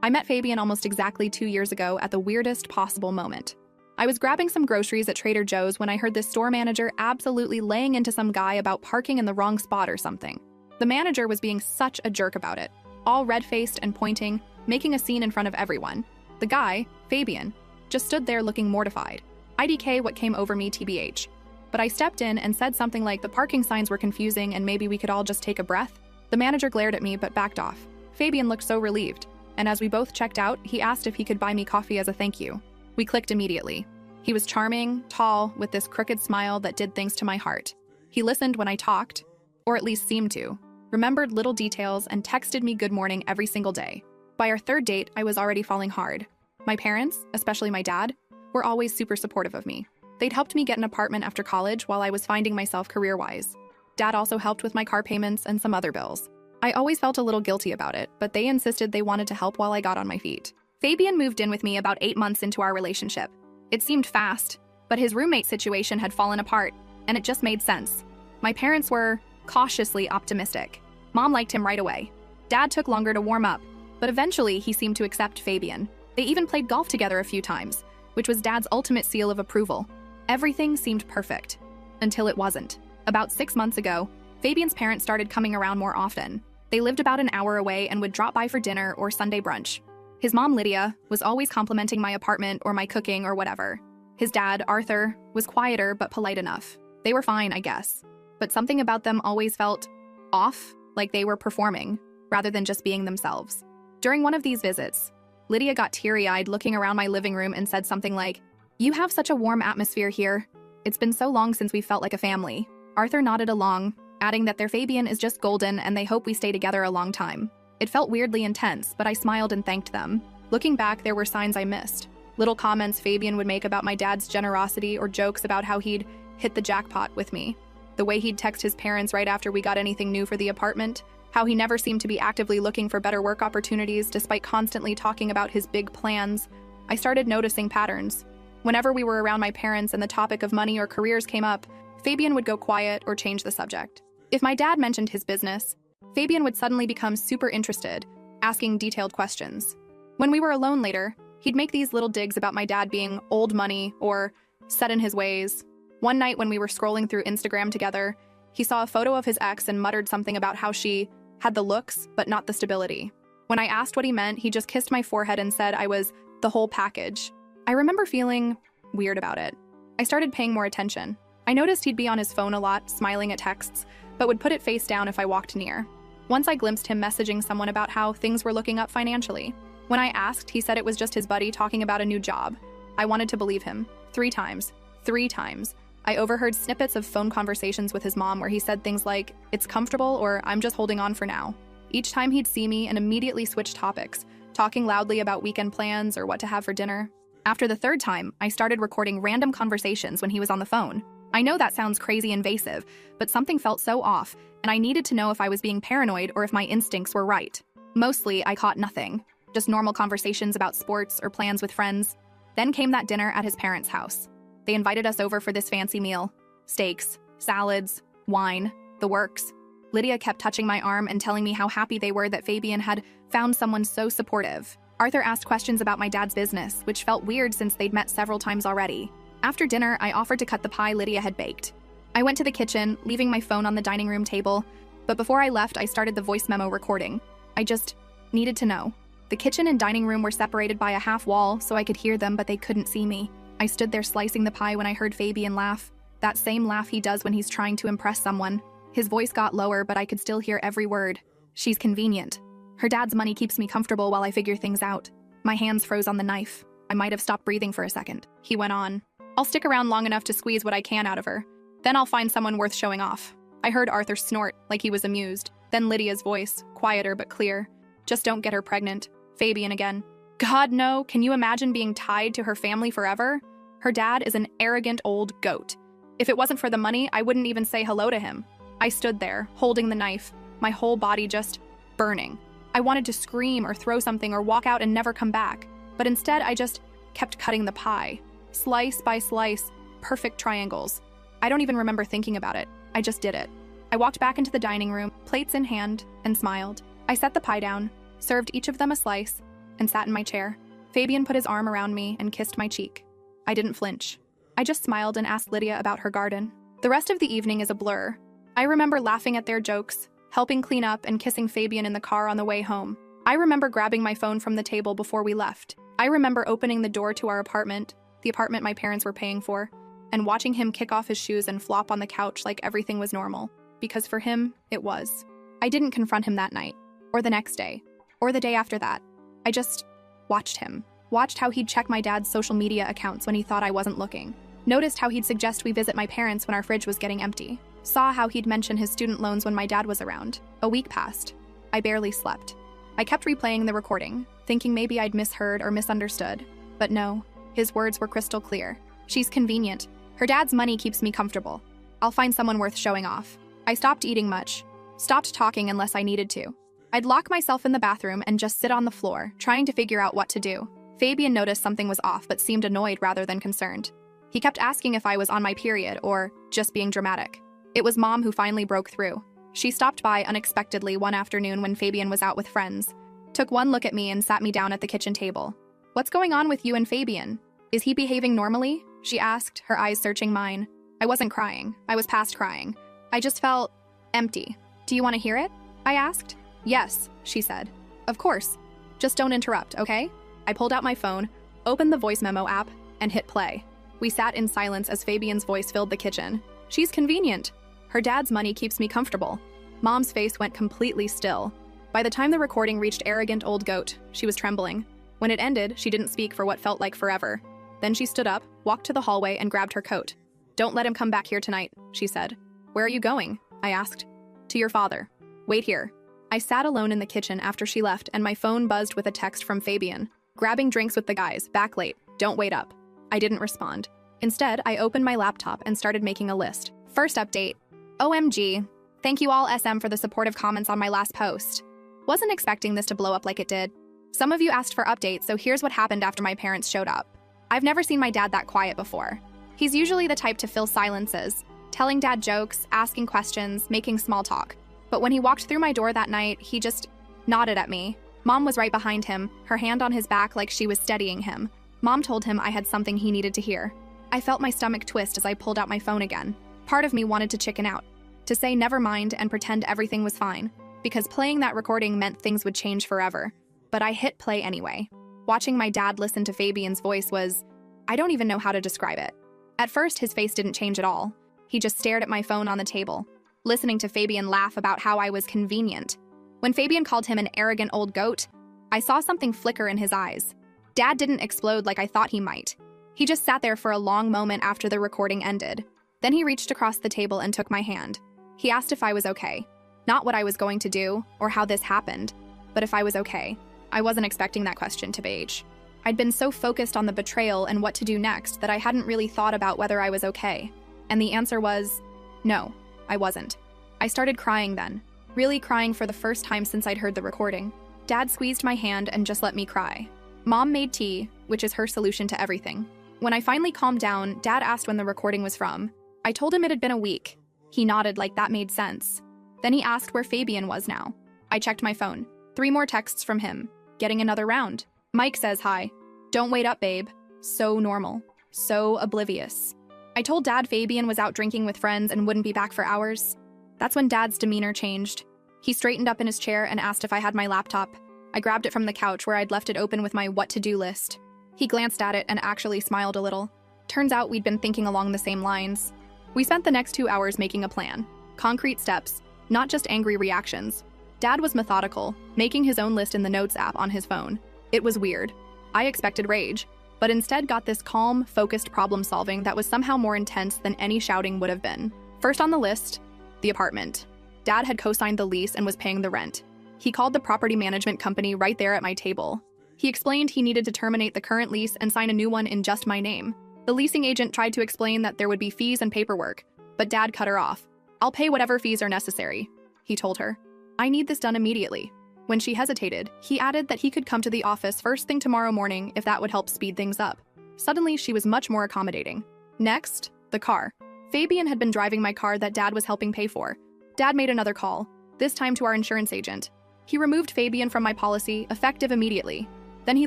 I met Fabian almost exactly 2 years ago at the weirdest possible moment. I was grabbing some groceries at Trader Joe's when I heard this store manager absolutely laying into some guy about parking in the wrong spot or something. The manager was being such a jerk about it, all red-faced and pointing, making a scene in front of everyone. The guy, Fabian, just stood there looking mortified. IDK what came over me TBH. But I stepped in and said something like the parking signs were confusing and maybe we could all just take a breath. The manager glared at me but backed off. Fabian looked so relieved, and as we both checked out, he asked if he could buy me coffee as a thank you. We clicked immediately. He was charming, tall, with this crooked smile that did things to my heart. He listened when I talked, or at least seemed to, remembered little details, and texted me good morning every single day. By our third date, I was already falling hard. My parents, especially my dad, were always super supportive of me. They'd helped me get an apartment after college while I was finding myself career-wise. Dad also helped with my car payments and some other bills. I always felt a little guilty about it, but they insisted they wanted to help while I got on my feet. Fabian moved in with me about 8 months into our relationship. It seemed fast, but his roommate situation had fallen apart, and it just made sense. My parents were cautiously optimistic. Mom liked him right away. Dad took longer to warm up, but eventually he seemed to accept Fabian. They even played golf together a few times, which was Dad's ultimate seal of approval. Everything seemed perfect. Until it wasn't. About 6 months ago, Fabian's parents started coming around more often. They lived about an hour away and would drop by for dinner or Sunday brunch. His mom, Lydia, was always complimenting my apartment or my cooking or whatever. His dad, Arthur, was quieter but polite enough. They were fine, I guess. But something about them always felt off, like they were performing, rather than just being themselves. During one of these visits, Lydia got teary-eyed looking around my living room and said something like, "You have such a warm atmosphere here. It's been so long since we felt like a family." Arthur nodded along, adding that their Fabian is just golden and they hope we stay together a long time. It felt weirdly intense, but I smiled and thanked them. Looking back, there were signs I missed. Little comments Fabian would make about my dad's generosity or jokes about how he'd hit the jackpot with me. The way he'd text his parents right after we got anything new for the apartment. How he never seemed to be actively looking for better work opportunities despite constantly talking about his big plans. I started noticing patterns. Whenever we were around my parents and the topic of money or careers came up, Fabian would go quiet or change the subject. If my dad mentioned his business, Fabian would suddenly become super interested, asking detailed questions. When we were alone later, he'd make these little digs about my dad being old money or set in his ways. One night when we were scrolling through Instagram together, he saw a photo of his ex and muttered something about how she had the looks, but not the stability. When I asked what he meant, he just kissed my forehead and said I was the whole package. I remember feeling weird about it. I started paying more attention. I noticed he'd be on his phone a lot, smiling at texts, but would put it face down if I walked near. Once I glimpsed him messaging someone about how things were looking up financially. When I asked, he said it was just his buddy talking about a new job. I wanted to believe him. 3 times. 3 times. I overheard snippets of phone conversations with his mom where he said things like, "It's comfortable," or "I'm just holding on for now." Each time he'd see me and immediately switch topics, talking loudly about weekend plans or what to have for dinner. After the 3rd time, I started recording random conversations when he was on the phone. I know that sounds crazy invasive, but something felt so off, and I needed to know if I was being paranoid or if my instincts were right. Mostly, I caught nothing. Just normal conversations about sports or plans with friends. Then came that dinner at his parents' house. They invited us over for this fancy meal. Steaks, salads, wine, the works. Lydia kept touching my arm and telling me how happy they were that Fabian had found someone so supportive. Arthur asked questions about my dad's business, which felt weird since they'd met several times already. After dinner, I offered to cut the pie Lydia had baked. I went to the kitchen, leaving my phone on the dining room table, but before I left, I started the voice memo recording. I just needed to know. The kitchen and dining room were separated by a half wall, so I could hear them, but they couldn't see me. I stood there slicing the pie when I heard Fabian laugh. That same laugh he does when he's trying to impress someone. His voice got lower, but I could still hear every word. She's convenient. Her dad's money keeps me comfortable while I figure things out. My hands froze on the knife. I might have stopped breathing for a second. He went on. "I'll stick around long enough to squeeze what I can out of her. Then I'll find someone worth showing off." I heard Arthur snort, like he was amused. Then Lydia's voice, quieter but clear. "Just don't get her pregnant." Fabian again. "God, no. Can you imagine being tied to her family forever? Her dad is an arrogant old goat. If it wasn't for the money, I wouldn't even say hello to him." I stood there, holding the knife, my whole body just burning. I wanted to scream or throw something or walk out and never come back, but instead I just kept cutting the pie. Slice by slice, perfect triangles. I don't even remember thinking about it. I just did it. I walked back into the dining room, plates in hand, and smiled. I set the pie down, served each of them a slice, and sat in my chair. Fabian put his arm around me and kissed my cheek. I didn't flinch. I just smiled and asked Lydia about her garden. The rest of the evening is a blur. I remember laughing at their jokes, helping clean up, and kissing Fabian in the car on the way home. I remember grabbing my phone from the table before we left. I remember opening the door to our apartment, the apartment my parents were paying for, and watching him kick off his shoes and flop on the couch like everything was normal. Because for him, it was. I didn't confront him that night, or the next day, or the day after that. I just watched him. Watched how he'd check my dad's social media accounts when he thought I wasn't looking. Noticed how he'd suggest we visit my parents when our fridge was getting empty. Saw how he'd mention his student loans when my dad was around. A week passed. I barely slept. I kept replaying the recording, thinking maybe I'd misheard or misunderstood. But no, his words were crystal clear. She's convenient. Her dad's money keeps me comfortable. I'll find someone worth showing off. I stopped eating much. Stopped talking unless I needed to. I'd lock myself in the bathroom and just sit on the floor, trying to figure out what to do. Fabian noticed something was off but seemed annoyed rather than concerned. He kept asking if I was on my period or just being dramatic. It was Mom who finally broke through. She stopped by unexpectedly one afternoon when Fabian was out with friends, took one look at me and sat me down at the kitchen table. "What's going on with you and Fabian? Is he behaving normally?" she asked, her eyes searching mine. I wasn't crying. I was past crying. I just felt empty. "Do you want to hear it?" I asked. "Yes," she said. "Of course. Just don't interrupt, okay?" I pulled out my phone, opened the voice memo app, and hit play. We sat in silence as Fabian's voice filled the kitchen. "She's convenient. Her dad's money keeps me comfortable." Mom's face went completely still. By the time the recording reached arrogant old goat, she was trembling. When it ended, she didn't speak for what felt like forever. Then she stood up, walked to the hallway, and grabbed her coat. "Don't let him come back here tonight," she said. "Where are you going?" I asked. "To your father. Wait here." I sat alone in the kitchen after she left, and my phone buzzed with a text from Fabian. "Grabbing drinks with the guys, back late. Don't wait up." I didn't respond. Instead, I opened my laptop and started making a list. First update. OMG. Thank you all SM for the supportive comments on my last post. Wasn't expecting this to blow up like it did. Some of you asked for updates, so here's what happened after my parents showed up. I've never seen my dad that quiet before. He's usually the type to fill silences, telling dad jokes, asking questions, making small talk. But when he walked through my door that night, he just nodded at me. Mom was right behind him, her hand on his back like she was steadying him. Mom told him I had something he needed to hear. I felt my stomach twist as I pulled out my phone again. Part of me wanted to chicken out, to say never mind and pretend everything was fine, because playing that recording meant things would change forever. But I hit play anyway. Watching my dad listen to Fabian's voice was, I don't even know how to describe it. At first, his face didn't change at all. He just stared at my phone on the table, listening to Fabian laugh about how I was convenient. When Fabian called him an arrogant old goat, I saw something flicker in his eyes. Dad didn't explode like I thought he might. He just sat there for a long moment after the recording ended. Then he reached across the table and took my hand. He asked if I was okay. Not what I was going to do or how this happened, but if I was okay. I wasn't expecting that question to Paige. I'd been so focused on the betrayal and what to do next that I hadn't really thought about whether I was okay. And the answer was, no, I wasn't. I started crying then, really crying for the first time since I'd heard the recording. Dad squeezed my hand and just let me cry. Mom made tea, which is her solution to everything. When I finally calmed down, Dad asked when the recording was from. I told him it had been a week. He nodded like that made sense. Then he asked where Fabian was now. I checked my phone. 3 more texts from him. Getting another round. Mike says hi. Don't wait up, babe. So normal. So oblivious. I told Dad Fabian was out drinking with friends and wouldn't be back for hours. That's when Dad's demeanor changed. He straightened up in his chair and asked if I had my laptop. I grabbed it from the couch where I'd left it open with my what-to-do list. He glanced at it and actually smiled a little. Turns out we'd been thinking along the same lines. We spent the next 2 hours making a plan. Concrete steps, not just angry reactions. Dad was methodical, making his own list in the Notes app on his phone. It was weird. I expected rage, but instead got this calm, focused problem-solving that was somehow more intense than any shouting would have been. First on the list, the apartment. Dad had co-signed the lease and was paying the rent. He called the property management company right there at my table. He explained he needed to terminate the current lease and sign a new one in just my name. The leasing agent tried to explain that there would be fees and paperwork, but Dad cut her off. I'll pay whatever fees are necessary, he told her. I need this done immediately. When she hesitated, he added that he could come to the office first thing tomorrow morning if that would help speed things up. Suddenly, she was much more accommodating. Next, the car. Fabian had been driving my car that Dad was helping pay for. Dad made another call, this time to our insurance agent. He removed Fabian from my policy, effective immediately. Then he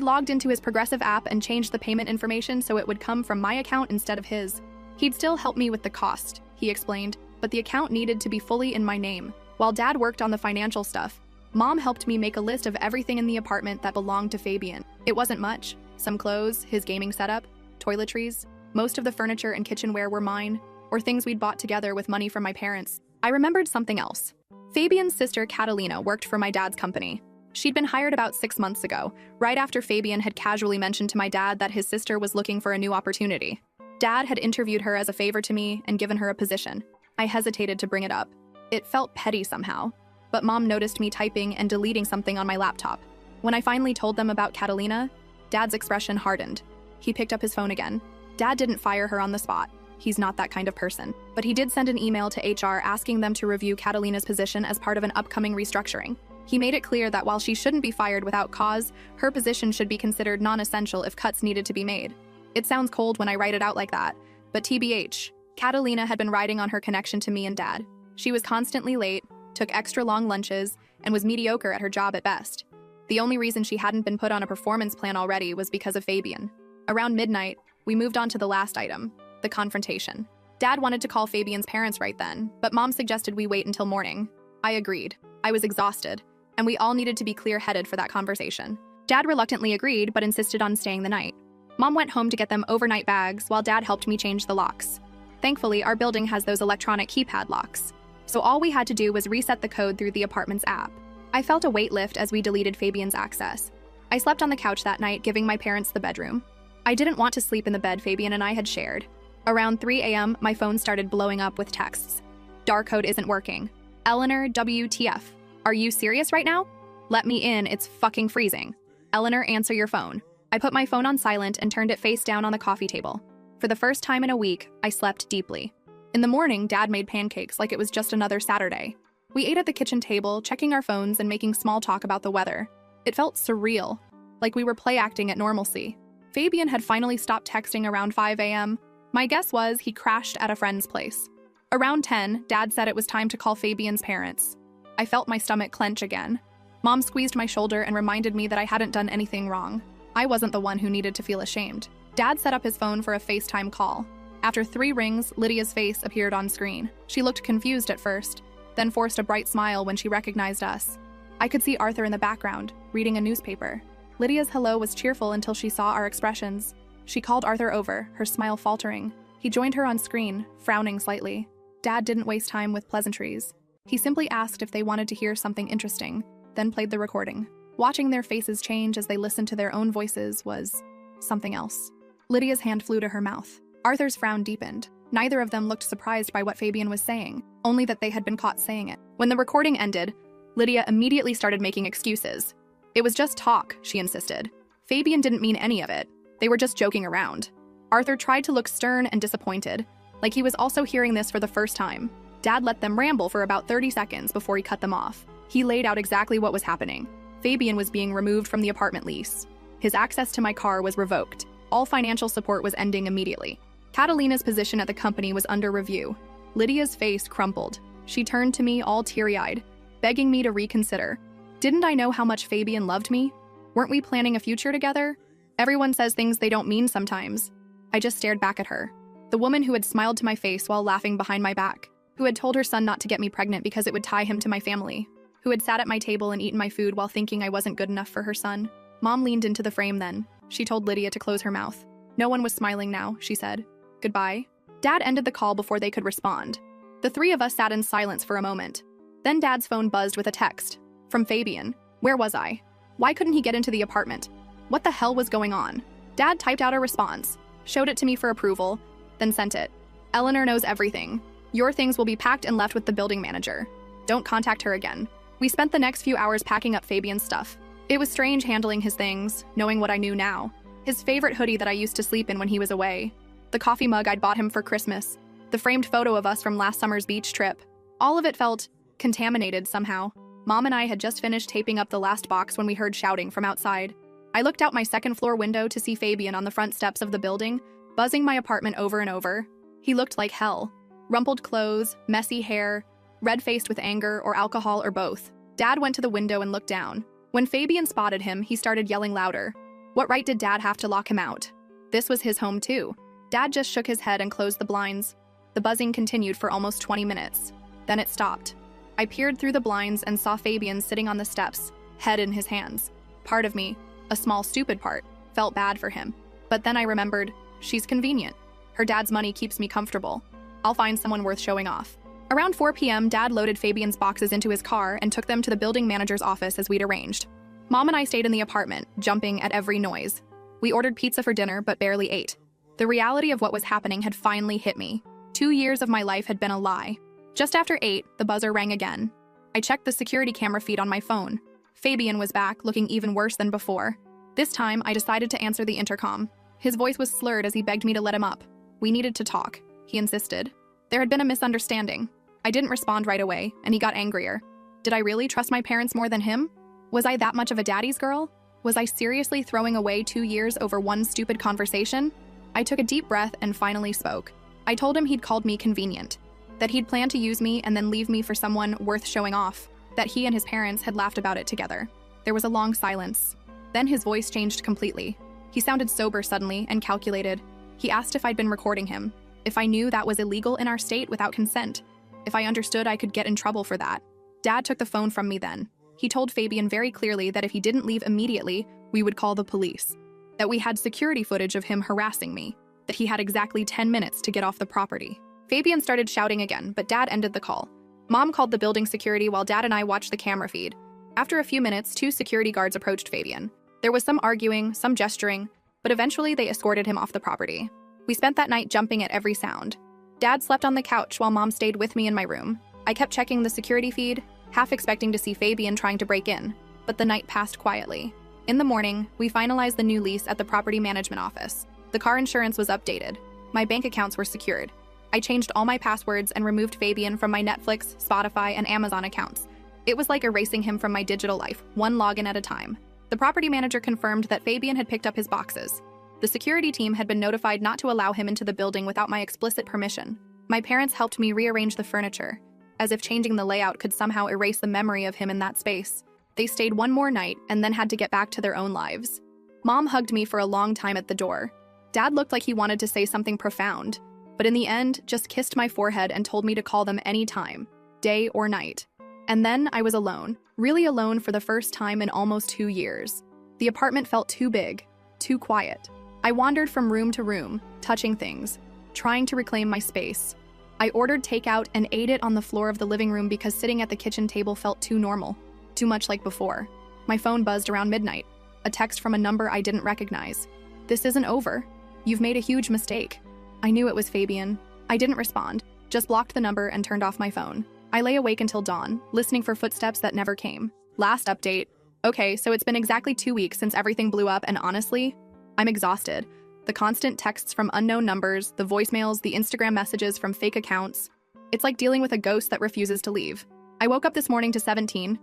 logged into his Progressive app and changed the payment information so it would come from my account instead of his. He'd still help me with the cost, he explained, but the account needed to be fully in my name. While Dad worked on the financial stuff, Mom helped me make a list of everything in the apartment that belonged to Fabian. It wasn't much. Some clothes, his gaming setup, toiletries. Most of the furniture and kitchenware were mine, or things we'd bought together with money from my parents. I remembered something else. Fabian's sister, Catalina, worked for my dad's company. She'd been hired about 6 months ago, right after Fabian had casually mentioned to my dad that his sister was looking for a new opportunity. Dad had interviewed her as a favor to me and given her a position. I hesitated to bring it up. It felt petty somehow, but Mom noticed me typing and deleting something on my laptop. When I finally told them about Catalina, Dad's expression hardened. He picked up his phone again. Dad didn't fire her on the spot. He's not that kind of person. But he did send an email to HR asking them to review Catalina's position as part of an upcoming restructuring. He made it clear that while she shouldn't be fired without cause, her position should be considered non-essential if cuts needed to be made. It sounds cold when I write it out like that, but TBH, Catalina had been riding on her connection to me and Dad. She was constantly late, took extra long lunches, and was mediocre at her job at best. The only reason she hadn't been put on a performance plan already was because of Fabian. Around midnight, we moved on to the last item, the confrontation. Dad wanted to call Fabian's parents right then, but Mom suggested we wait until morning. I agreed. I was exhausted, and we all needed to be clear-headed for that conversation. Dad reluctantly agreed, but insisted on staying the night. Mom went home to get them overnight bags while Dad helped me change the locks. Thankfully, our building has those electronic keypad locks, so all we had to do was reset the code through the apartment's app. I felt a weight lift as we deleted Fabian's access. I slept on the couch that night, giving my parents the bedroom. I didn't want to sleep in the bed Fabian and I had shared. Around 3 a.m., my phone started blowing up with texts. Dark code isn't working. Eleanor, WTF. Are you serious right now? Let me in, it's fucking freezing. Eleanor, answer your phone. I put my phone on silent and turned it face down on the coffee table. For the first time in a week, I slept deeply. In the morning, Dad made pancakes like it was just another Saturday. We ate at the kitchen table, checking our phones and making small talk about the weather. It felt surreal, like we were play acting at normalcy. Fabian had finally stopped texting around 5 a.m. My guess was he crashed at a friend's place. Around 10, Dad said it was time to call Fabian's parents. I felt my stomach clench again. Mom squeezed my shoulder and reminded me that I hadn't done anything wrong. I wasn't the one who needed to feel ashamed. Dad set up his phone for a FaceTime call. After 3 rings, Lydia's face appeared on screen. She looked confused at first, then forced a bright smile when she recognized us. I could see Arthur in the background, reading a newspaper. Lydia's hello was cheerful until she saw our expressions. She called Arthur over, her smile faltering. He joined her on screen, frowning slightly. Dad didn't waste time with pleasantries. He simply asked if they wanted to hear something interesting, then played the recording. Watching their faces change as they listened to their own voices was something else. Lydia's hand flew to her mouth. Arthur's frown deepened. Neither of them looked surprised by what Fabian was saying, only that they had been caught saying it. When the recording ended, Lydia immediately started making excuses. It was just talk, she insisted. Fabian didn't mean any of it. They were just joking around. Arthur tried to look stern and disappointed, like he was also hearing this for the first time. Dad let them ramble for about 30 seconds before he cut them off. He laid out exactly what was happening. Fabian was being removed from the apartment lease. His access to my car was revoked. All financial support was ending immediately. Catalina's position at the company was under review. Lydia's face crumpled. She turned to me all teary-eyed, begging me to reconsider. Didn't I know how much Fabian loved me? Weren't we planning a future together? Everyone says things they don't mean sometimes. I just stared back at her. The woman who had smiled to my face while laughing behind my back, who had told her son not to get me pregnant because it would tie him to my family, who had sat at my table and eaten my food while thinking I wasn't good enough for her son. Mom leaned into the frame then. She told Lydia to close her mouth. No one was smiling now, she said. Goodbye. Dad ended the call before they could respond. The 3 of us sat in silence for a moment. Then Dad's phone buzzed with a text. From Fabian. Where was I? Why couldn't he get into the apartment? What the hell was going on? Dad typed out a response, showed it to me for approval, then sent it. Eleanor knows everything. Your things will be packed and left with the building manager. Don't contact her again. We spent the next few hours packing up Fabian's stuff. It was strange handling his things, knowing what I knew now. His favorite hoodie that I used to sleep in when he was away. The coffee mug I'd bought him for Christmas. The framed photo of us from last summer's beach trip. All of it felt contaminated somehow. Mom and I had just finished taping up the last box when we heard shouting from outside. I looked out my second-floor window to see Fabian on the front steps of the building, buzzing my apartment over and over. He looked like hell. Rumpled clothes, messy hair, red-faced with anger or alcohol or both. Dad went to the window and looked down. When Fabian spotted him, he started yelling louder. What right did Dad have to lock him out? This was his home too. Dad just shook his head and closed the blinds. The buzzing continued for almost 20 minutes. Then it stopped. I peered through the blinds and saw Fabian sitting on the steps, head in his hands. Part of me, a small stupid part, felt bad for him. But then I remembered, she's convenient. Her dad's money keeps me comfortable. I'll find someone worth showing off. Around 4 p.m., Dad loaded Fabian's boxes into his car and took them to the building manager's office as we'd arranged. Mom and I stayed in the apartment, jumping at every noise. We ordered pizza for dinner, but barely ate. The reality of what was happening had finally hit me. 2 years of my life had been a lie. Just after 8, the buzzer rang again. I checked the security camera feed on my phone. Fabian was back, looking even worse than before. This time, I decided to answer the intercom. His voice was slurred as he begged me to let him up. We needed to talk, he insisted. There had been a misunderstanding. I didn't respond right away, and he got angrier. Did I really trust my parents more than him? Was I that much of a daddy's girl? Was I seriously throwing away 2 years over one stupid conversation? I took a deep breath and finally spoke. I told him he'd called me convenient, that he'd planned to use me and then leave me for someone worth showing off, that he and his parents had laughed about it together. There was a long silence. Then his voice changed completely. He sounded sober suddenly and calculated. He asked if I'd been recording him, if I knew that was illegal in our state without consent, if I understood I could get in trouble for that. Dad took the phone from me then. He told Fabian very clearly that if he didn't leave immediately, we would call the police, that we had security footage of him harassing me, that he had exactly 10 minutes to get off the property. Fabian started shouting again, but Dad ended the call. Mom called the building security while Dad and I watched the camera feed. After a few minutes, 2 security guards approached Fabian. There was some arguing, some gesturing, but eventually they escorted him off the property. We spent that night jumping at every sound. Dad slept on the couch while Mom stayed with me in my room. I kept checking the security feed, half expecting to see Fabian trying to break in, but the night passed quietly. In the morning, we finalized the new lease at the property management office. The car insurance was updated. My bank accounts were secured. I changed all my passwords and removed Fabian from my Netflix, Spotify, and Amazon accounts. It was like erasing him from my digital life, one login at a time. The property manager confirmed that Fabian had picked up his boxes. The security team had been notified not to allow him into the building without my explicit permission. My parents helped me rearrange the furniture, as if changing the layout could somehow erase the memory of him in that space. They stayed one more night and then had to get back to their own lives. Mom hugged me for a long time at the door. Dad looked like he wanted to say something profound, but in the end, just kissed my forehead and told me to call them anytime, day or night. And then I was alone, really alone for the first time in almost 2 years. The apartment felt too big, too quiet. I wandered from room to room, touching things, trying to reclaim my space. I ordered takeout and ate it on the floor of the living room because sitting at the kitchen table felt too normal, too much like before. My phone buzzed around midnight, a text from a number I didn't recognize. "This isn't over. You've made a huge mistake." I knew it was Fabian. I didn't respond, just blocked the number and turned off my phone. I lay awake until dawn, listening for footsteps that never came. Last update. Okay, so it's been exactly 2 weeks since everything blew up, and honestly, I'm exhausted. The constant texts from unknown numbers, the voicemails, the Instagram messages from fake accounts. It's like dealing with a ghost that refuses to leave. I woke up this morning to 17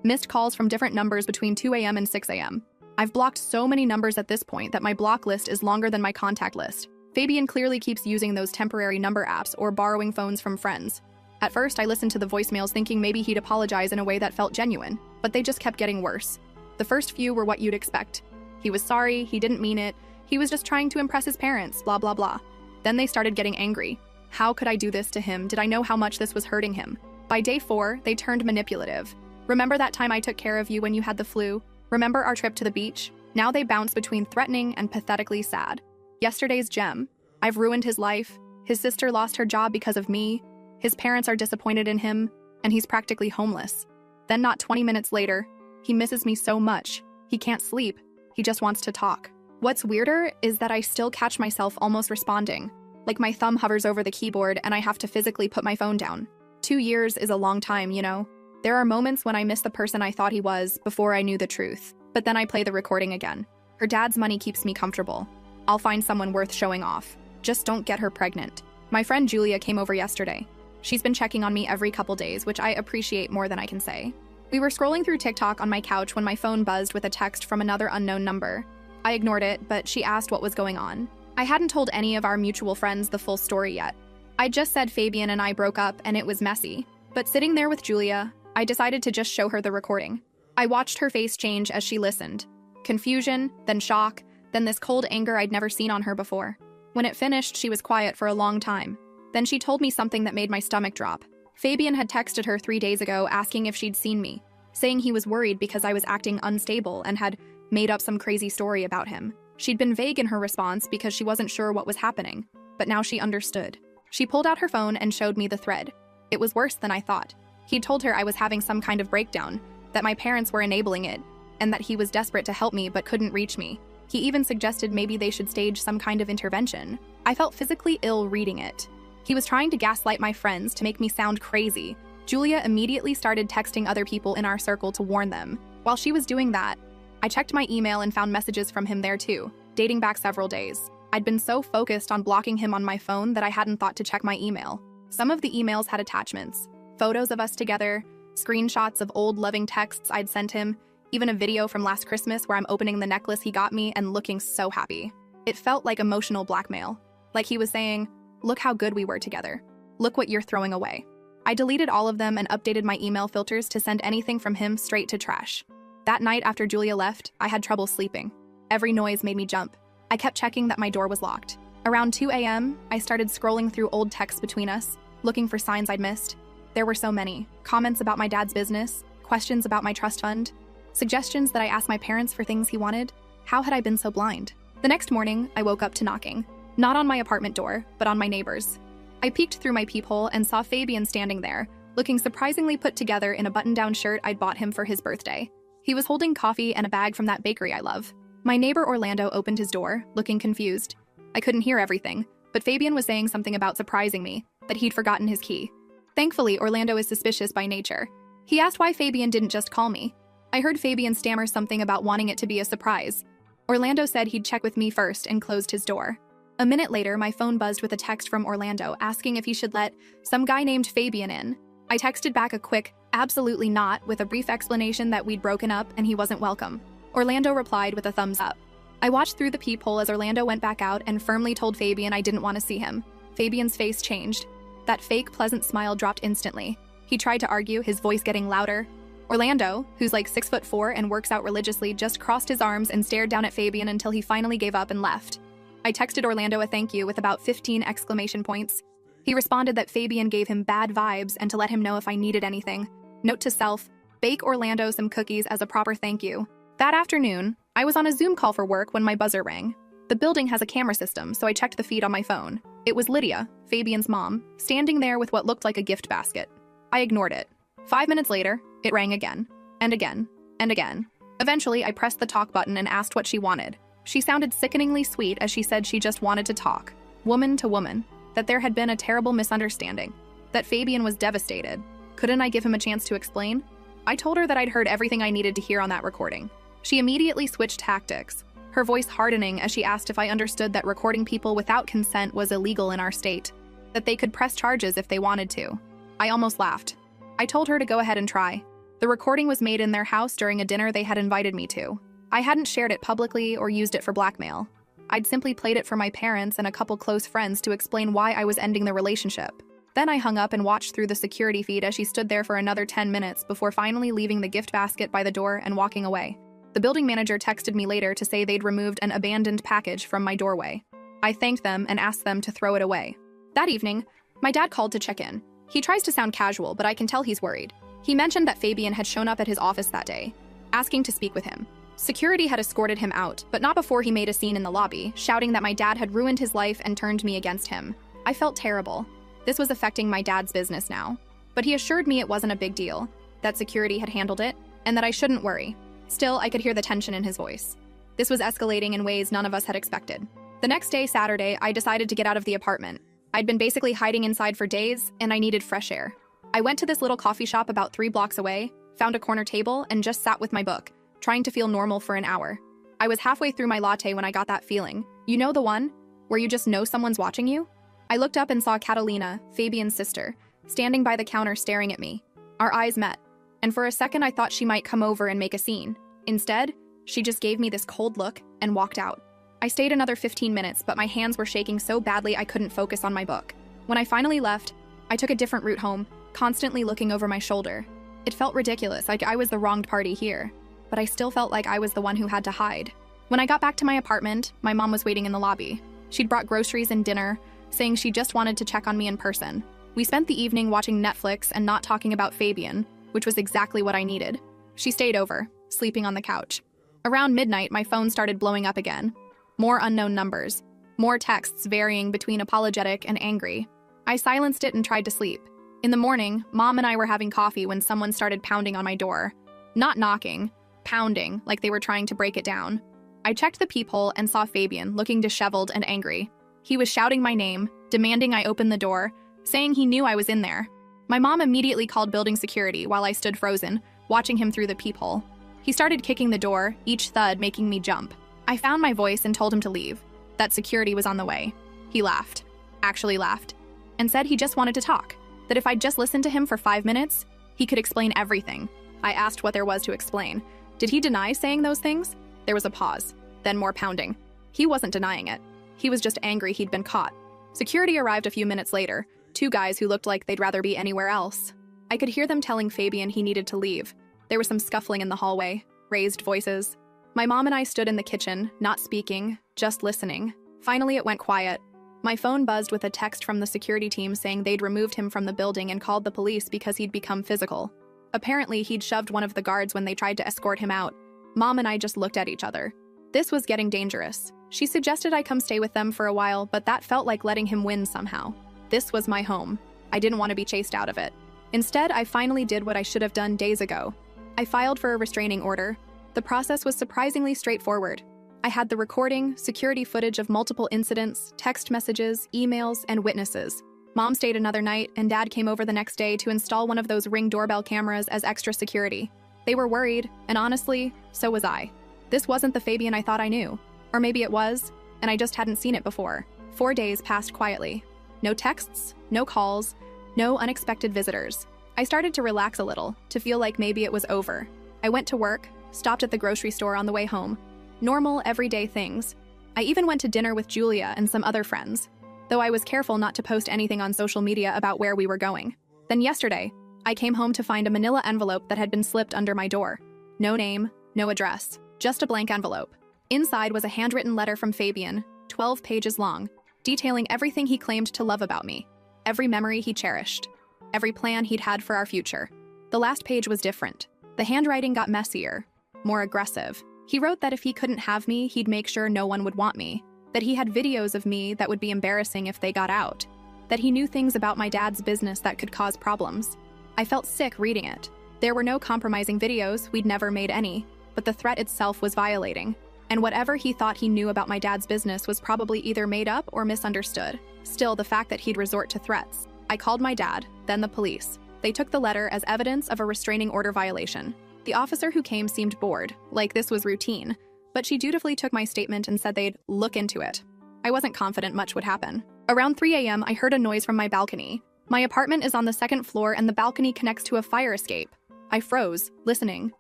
missed calls from different numbers between 2 a.m. and 6 a.m. I've blocked so many numbers at this point that my block list is longer than my contact list. Fabian clearly keeps using those temporary number apps or borrowing phones from friends. At first, I listened to the voicemails thinking maybe he'd apologize in a way that felt genuine, but they just kept getting worse. The first few were what you'd expect. He was sorry, he didn't mean it, he was just trying to impress his parents, blah blah blah. Then they started getting angry. How could I do this to him? Did I know how much this was hurting him? By day 4, they turned manipulative. Remember that time I took care of you when you had the flu? Remember our trip to the beach? Now they bounce between threatening and pathetically sad. Yesterday's gem. I've ruined his life. His sister lost her job because of me. His parents are disappointed in him, and he's practically homeless. Then not 20 minutes later, he misses me so much. He can't sleep. He just wants to talk. What's weirder is that I still catch myself almost responding. Like my thumb hovers over the keyboard and I have to physically put my phone down. 2 years is a long time, you know? There are moments when I miss the person I thought he was before I knew the truth. But then I play the recording again. Her dad's money keeps me comfortable. I'll find someone worth showing off. Just don't get her pregnant. My friend Julia came over yesterday. She's been checking on me every couple days, which I appreciate more than I can say. We were scrolling through TikTok on my couch when my phone buzzed with a text from another unknown number. I ignored it, but she asked what was going on. I hadn't told any of our mutual friends the full story yet. I just said Fabian and I broke up and it was messy. But sitting there with Julia, I decided to just show her the recording. I watched her face change as she listened. Confusion, then shock, then this cold anger I'd never seen on her before. When it finished, she was quiet for a long time. Then she told me something that made my stomach drop. Fabian had texted her 3 days ago asking if she'd seen me, saying he was worried because I was acting unstable and had made up some crazy story about him. She'd been vague in her response because she wasn't sure what was happening, but now she understood. She pulled out her phone and showed me the thread. It was worse than I thought. He'd told her I was having some kind of breakdown, that my parents were enabling it, and that he was desperate to help me but couldn't reach me. He even suggested maybe they should stage some kind of intervention. I felt physically ill reading it. He was trying to gaslight my friends to make me sound crazy. Julia immediately started texting other people in our circle to warn them. While she was doing that, I checked my email and found messages from him there too, dating back several days. I'd been so focused on blocking him on my phone that I hadn't thought to check my email. Some of the emails had attachments, photos of us together, screenshots of old loving texts I'd sent him, even a video from last Christmas where I'm opening the necklace he got me and looking so happy. It felt like emotional blackmail. Like he was saying, "Look how good we were together. Look what you're throwing away." I deleted all of them and updated my email filters to send anything from him straight to trash. That night after Julia left, I had trouble sleeping. Every noise made me jump. I kept checking that my door was locked. Around 2 a.m., I started scrolling through old texts between us, looking for signs I'd missed. There were so many. Comments about my dad's business, questions about my trust fund, suggestions that I asked my parents for things he wanted. How had I been so blind? The next morning, I woke up to knocking. Not on my apartment door, but on my neighbor's. I peeked through my peephole and saw Fabian standing there, looking surprisingly put together in a button-down shirt I'd bought him for his birthday. He was holding coffee and a bag from that bakery I love. My neighbor Orlando opened his door, looking confused. I couldn't hear everything, but Fabian was saying something about surprising me, that he'd forgotten his key. Thankfully, Orlando is suspicious by nature. He asked why Fabian didn't just call me. I heard Fabian stammer something about wanting it to be a surprise. Orlando said he'd check with me first and closed his door. A minute later, my phone buzzed with a text from Orlando asking if he should let some guy named Fabian in. I texted back a quick, "Absolutely not," with a brief explanation that we'd broken up and he wasn't welcome. Orlando replied with a thumbs up. I watched through the peephole as Orlando went back out and firmly told Fabian I didn't want to see him. Fabian's face changed. That fake, pleasant smile dropped instantly. He tried to argue, his voice getting louder. Orlando, who's like 6'4" and works out religiously, just crossed his arms and stared down at Fabian until he finally gave up and left. I texted Orlando a thank you with about 15 exclamation points. He responded that Fabian gave him bad vibes and to let him know if I needed anything. Note to self, bake Orlando some cookies as a proper thank you. That afternoon, I was on a Zoom call for work when my buzzer rang. The building has a camera system, so I checked the feed on my phone. It was Lydia, Fabian's mom, standing there with what looked like a gift basket. I ignored it. 5 minutes later, it rang again, and again, and again. Eventually, I pressed the talk button and asked what she wanted. She sounded sickeningly sweet as she said she just wanted to talk, woman to woman, that there had been a terrible misunderstanding, that Fabian was devastated. Couldn't I give him a chance to explain? I told her that I'd heard everything I needed to hear on that recording. She immediately switched tactics, her voice hardening as she asked if I understood that recording people without consent was illegal in our state, that they could press charges if they wanted to. I almost laughed. I told her to go ahead and try. The recording was made in their house during a dinner they had invited me to. I hadn't shared it publicly or used it for blackmail. I'd simply played it for my parents and a couple close friends to explain why I was ending the relationship. Then I hung up and watched through the security feed as she stood there for another 10 minutes before finally leaving the gift basket by the door and walking away. The building manager texted me later to say they'd removed an abandoned package from my doorway. I thanked them and asked them to throw it away. That evening, my dad called to check in. He tries to sound casual, but I can tell he's worried. He mentioned that Fabian had shown up at his office that day, asking to speak with him. Security had escorted him out, but not before he made a scene in the lobby, shouting that my dad had ruined his life and turned me against him. I felt terrible. This was affecting my dad's business now. But he assured me it wasn't a big deal, that security had handled it, and that I shouldn't worry. Still, I could hear the tension in his voice. This was escalating in ways none of us had expected. The next day, Saturday, I decided to get out of the apartment. I'd been basically hiding inside for days, and I needed fresh air. I went to this little coffee shop about 3 blocks away, found a corner table, and just sat with my book, trying to feel normal for an hour. I was halfway through my latte when I got that feeling. You know the one? Where you just know someone's watching you? I looked up and saw Catalina, Fabian's sister, standing by the counter staring at me. Our eyes met, and for a second I thought she might come over and make a scene. Instead, she just gave me this cold look and walked out. I stayed another 15 minutes, but my hands were shaking so badly I couldn't focus on my book. When I finally left, I took a different route home, constantly looking over my shoulder. It felt ridiculous, like I was the wronged party here. but I still felt like I was the one who had to hide. When I got back to my apartment, my mom was waiting in the lobby. She'd brought groceries and dinner, saying she just wanted to check on me in person. We spent the evening watching Netflix and not talking about Fabian, which was exactly what I needed. She stayed over, sleeping on the couch. Around midnight, my phone started blowing up again. More unknown numbers. More texts varying between apologetic and angry. I silenced it and tried to sleep. In the morning, Mom and I were having coffee when someone started pounding on my door. Not knocking, pounding, like they were trying to break it down. I checked the peephole and saw Fabian, looking disheveled and angry. He was shouting my name, demanding I open the door, saying he knew I was in there. My mom immediately called building security while I stood frozen, watching him through the peephole. He started kicking the door, each thud making me jump. I found my voice and told him to leave, that security was on the way. He laughed, actually laughed, and said he just wanted to talk, that if I'd just listened to him for 5 minutes, he could explain everything. I asked what there was to explain. Did he deny saying those things? There was a pause, then more pounding. He wasn't denying it. He was just angry he'd been caught. Security arrived a few minutes later, 2 guys who looked like they'd rather be anywhere else. I could hear them telling Fabian he needed to leave. There was some scuffling in the hallway, raised voices. My mom and I stood in the kitchen, not speaking, just listening. Finally, it went quiet. My phone buzzed with a text from the security team saying they'd removed him from the building and called the police because he'd become physical. Apparently, he'd shoved one of the guards when they tried to escort him out. Mom and I just looked at each other. This was getting dangerous. She suggested I come stay with them for a while, but that felt like letting him win somehow. This was my home. I didn't want to be chased out of it. Instead, I finally did what I should have done days ago. I filed for a restraining order. The process was surprisingly straightforward. I had the recording, security footage of multiple incidents, text messages, emails, and witnesses. Mom stayed another night, and Dad came over the next day to install one of those Ring doorbell cameras as extra security. They were worried, and honestly, so was I. This wasn't the Fabian I thought I knew. Or maybe it was, and I just hadn't seen it before. 4 days passed quietly. No texts, no calls, no unexpected visitors. I started to relax a little, to feel like maybe it was over. I went to work, stopped at the grocery store on the way home. Normal, everyday things. I even went to dinner with Julia and some other friends, though I was careful not to post anything on social media about where we were going. Then yesterday, I came home to find a manila envelope that had been slipped under my door. No name, no address, just a blank envelope. Inside was a handwritten letter from Fabian, 12 pages long, detailing everything he claimed to love about me, every memory he cherished, every plan he'd had for our future. The last page was different. The handwriting got messier, more aggressive. He wrote that if he couldn't have me, he'd make sure no one would want me, that he had videos of me that would be embarrassing if they got out, that he knew things about my dad's business that could cause problems. I felt sick reading it. There were no compromising videos, we'd never made any, but the threat itself was violating. And whatever he thought he knew about my dad's business was probably either made up or misunderstood. Still, the fact that he'd resort to threats. I called my dad, then the police. They took the letter as evidence of a restraining order violation. The officer who came seemed bored, like this was routine, but she dutifully took my statement and said they'd look into it. I wasn't confident much would happen. Around 3 a.m., I heard a noise from my balcony. My apartment is on the 2nd floor and the balcony connects to a fire escape. I froze, listening.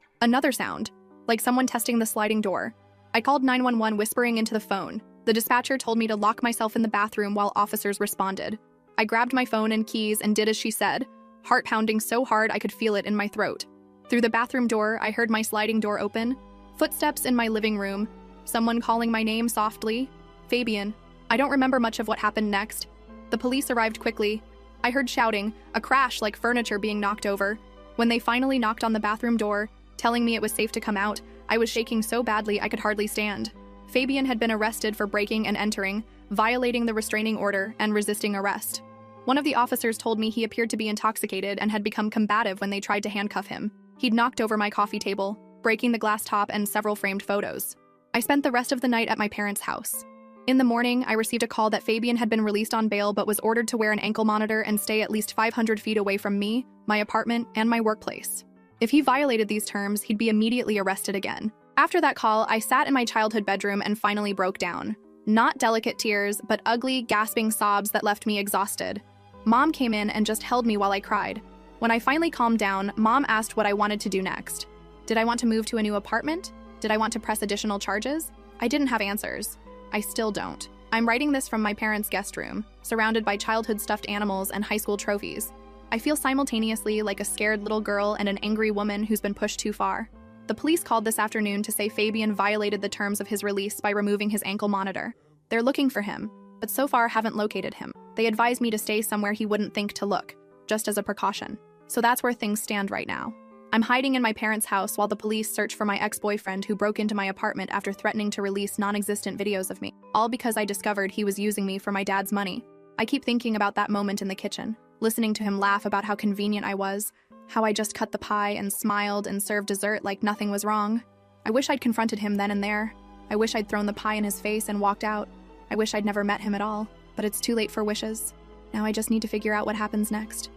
Another sound, like someone testing the sliding door. I called 911 whispering into the phone. The dispatcher told me to lock myself in the bathroom while officers responded. I grabbed my phone and keys and did as she said, heart pounding so hard I could feel it in my throat. Through the bathroom door, I heard my sliding door open, footsteps in my living room, someone calling my name softly, Fabian. I don't remember much of what happened next. The police arrived quickly. I heard shouting, a crash like furniture being knocked over. When they finally knocked on the bathroom door, telling me it was safe to come out, I was shaking so badly I could hardly stand. Fabian had been arrested for breaking and entering, violating the restraining order, and resisting arrest. One of the officers told me he appeared to be intoxicated and had become combative when they tried to handcuff him. He'd knocked over my coffee table, breaking the glass top and several framed photos. I spent the rest of the night at my parents' house. In the morning, I received a call that Fabian had been released on bail but was ordered to wear an ankle monitor and stay at least 500 feet away from me, my apartment, and my workplace. If he violated these terms, he'd be immediately arrested again. After that call, I sat in my childhood bedroom and finally broke down. Not delicate tears, but ugly, gasping sobs that left me exhausted. Mom came in and just held me while I cried. When I finally calmed down, Mom asked what I wanted to do next. Did I want to move to a new apartment? Did I want to press additional charges? I didn't have answers. I still don't. I'm writing this from my parents' guest room, surrounded by childhood stuffed animals and high school trophies. I feel simultaneously like a scared little girl and an angry woman who's been pushed too far. The police called this afternoon to say Fabian violated the terms of his release by removing his ankle monitor. They're looking for him, but so far haven't located him. They advised me to stay somewhere he wouldn't think to look, just as a precaution. So that's where things stand right now. I'm hiding in my parents' house while the police search for my ex-boyfriend who broke into my apartment after threatening to release non-existent videos of me, all because I discovered he was using me for my dad's money. I keep thinking about that moment in the kitchen, listening to him laugh about how convenient I was, how I just cut the pie and smiled and served dessert like nothing was wrong. I wish I'd confronted him then and there. I wish I'd thrown the pie in his face and walked out. I wish I'd never met him at all, but it's too late for wishes. Now I just need to figure out what happens next.